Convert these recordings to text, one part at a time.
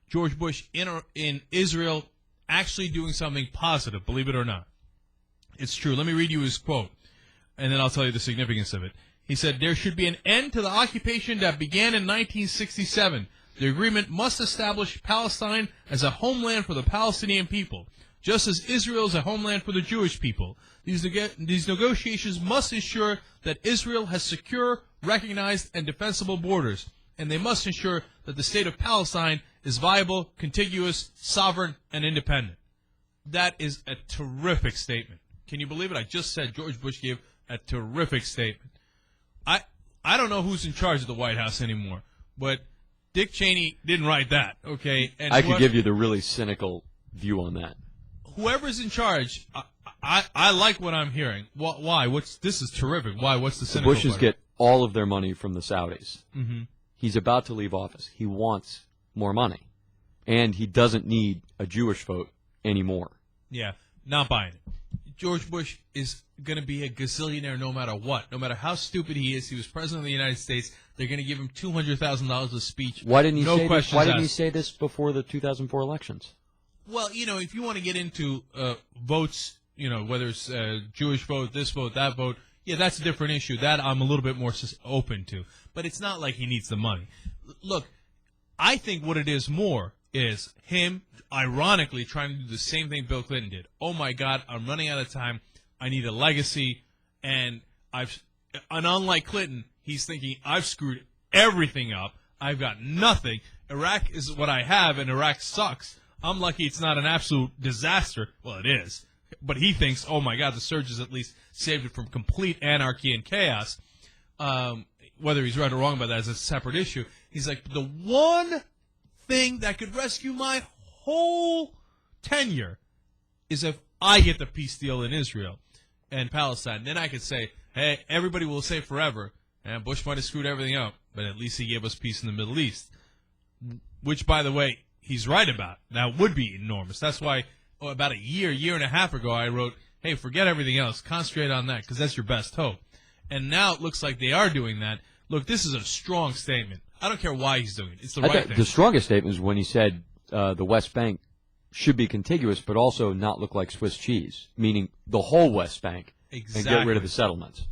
George Bush in Israel actually doing something positive, believe it or not. It's true. Let me read you his quote, and then I'll tell you the significance of it. He said, "There should be an end to the occupation that began in 1967. The agreement must establish Palestine as a homeland for the Palestinian people, just as Israel is a homeland for the Jewish people. These negotiations must ensure that Israel has secure, recognized, and defensible borders, and they must ensure that the state of Palestine is viable, contiguous, sovereign, and independent." That is a terrific statement. Can you believe it? I just said George Bush gave a terrific statement. I don't know who's in charge of the White House anymore, but Dick Cheney didn't write that, okay? And I could give you the really cynical view on that. Whoever's in charge, I like what I'm hearing. Why? This is terrific. Why? What's the cynical The Bushes part? get all of their money from the Saudis. Mm-hmm. He's about to leave office. He wants more money, and he doesn't need a Jewish vote anymore. Yeah, not buying it. George Bush is going to be a gazillionaire no matter what. No matter how stupid he is, he was president of the United States. They're going to give him $200,000 a speech. Why didn't he no say questions this? Why didn't he asked. say this before the 2004 elections? Well, if you want to get into votes, whether it's Jewish vote, this vote, that vote, yeah, that's a different issue. That I'm a little bit more open to. But it's not like he needs the money. Look, I think what it is more is him, ironically, trying to do the same thing Bill Clinton did. Oh, my God, I'm running out of time. I need a legacy. And unlike Clinton, he's thinking, I've screwed everything up. I've got nothing. Iraq is what I have, and Iraq sucks. I'm lucky it's not an absolute disaster. Well, it is. But he thinks, oh, my God, the surges at least saved it from complete anarchy and chaos. Whether he's right or wrong about that is a separate issue. He's like, the one thing that could rescue my whole tenure is if I get the peace deal in Israel and Palestine. Then I could say, hey, everybody will say forever, and Bush might have screwed everything up, but at least he gave us peace in the Middle East, which, by the way, he's right about. That would be enormous. That's why about a year and a half ago, I wrote, hey, forget everything else. Concentrate on that because that's your best hope. And now it looks like they are doing that. Look, this is a strong statement. I don't care why he's doing it. It's the right thing. The strongest statement is when he said the West Bank should be contiguous but also not look like Swiss cheese, meaning the whole West Bank, exactly. And get rid of the settlements.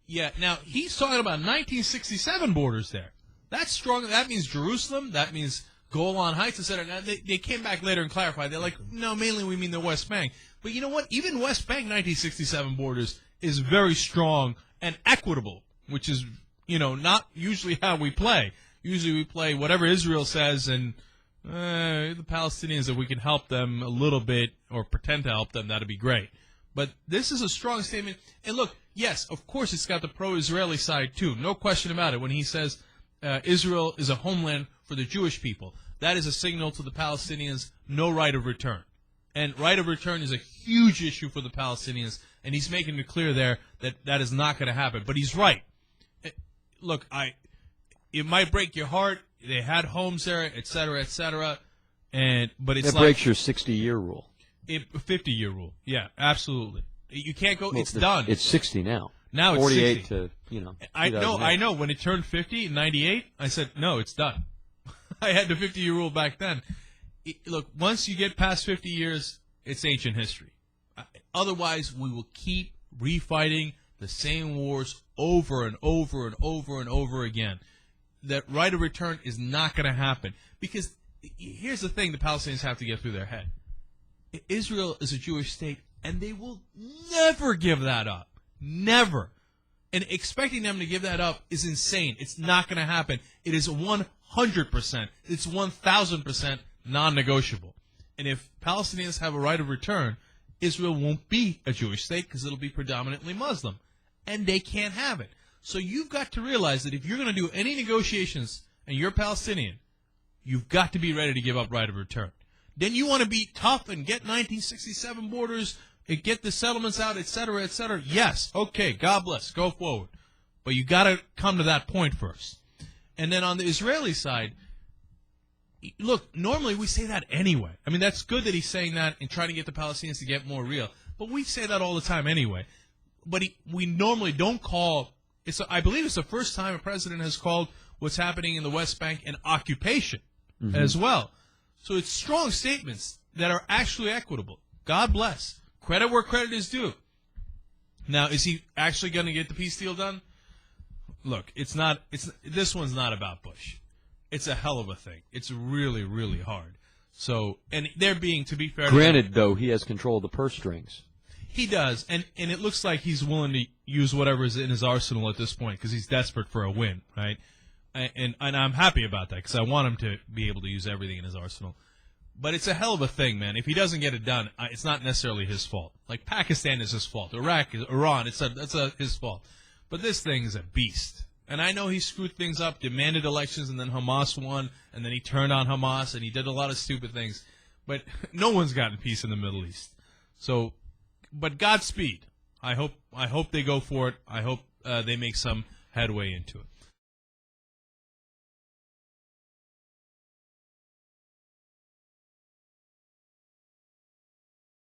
Yeah, now he's talking about 1967 borders there. That's strong. That means Jerusalem. That means Golan Heights, etc. Now, they came back later and clarified. They're like, no, mainly we mean the West Bank. But you know what? Even West Bank 1967 borders is very strong and equitable, which is, not usually how we play. Usually we play whatever Israel says, and the Palestinians, if we can help them a little bit or pretend to help them, that'd be great. But this is a strong statement. And look, yes, of course it's got the pro-Israeli side too. No question about it. When he says Israel is a homeland for the Jewish people, that is a signal to the Palestinians, no right of return. And right of return is a huge issue for the Palestinians, and he's making it clear there that that is not going to happen. But he's right. Look, it might break your heart. They had homes there, et cetera, but it's that breaks your 60-year rule. 50-year rule. Yeah, absolutely. You can't go. Well, it's done. It's 60 now. Now it's 48 60. to I know. When it turned 50 in '98, I said no, it's done. I had the 50-year rule back then. Look, once you get past 50 years, it's ancient history. Otherwise, we will keep refighting the same wars over and over and over and over again. That right of return is not going to happen. Because here's the thing the Palestinians have to get through their head. Israel is a Jewish state, and they will never give that up. Never. And expecting them to give that up is insane. It's not going to happen. It is 100%. It's 1,000% non-negotiable. And if Palestinians have a right of return, Israel won't be a Jewish state because it'll be predominantly Muslim. And they can't have it. So you've got to realize that if you're going to do any negotiations and you're Palestinian, you've got to be ready to give up right of return. Then you want to be tough and get 1967 borders and get the settlements out, et cetera, et cetera. Yes, okay, God bless, go forward. But you got to come to that point first. And then on the Israeli side, look, normally we say that anyway. I mean, that's good that he's saying that and trying to get the Palestinians to get more real. But we say that all the time anyway. But we normally don't call I believe it's the first time a president has called what's happening in the West Bank an occupation as well. So it's strong statements that are actually equitable. God bless. Credit where credit is due. Now, is he actually going to get the peace deal done? Look, this one's not about Bush. It's a hell of a thing. It's really, really hard. So, and they're being, to be fair, Granted, though, he has control of the purse strings. He does, and it looks like he's willing to use whatever is in his arsenal at this point because he's desperate for a win, right? And I'm happy about that because I want him to be able to use everything in his arsenal. But it's a hell of a thing, man. If he doesn't get it done, it's not necessarily his fault. Like Pakistan is his fault. Iran, that's his fault. But this thing is a beast. And I know he screwed things up, demanded elections, and then Hamas won, and then he turned on Hamas, and he did a lot of stupid things. But no one's gotten peace in the Middle East. So, but Godspeed. I hope they go for it. I hope they make some headway into it.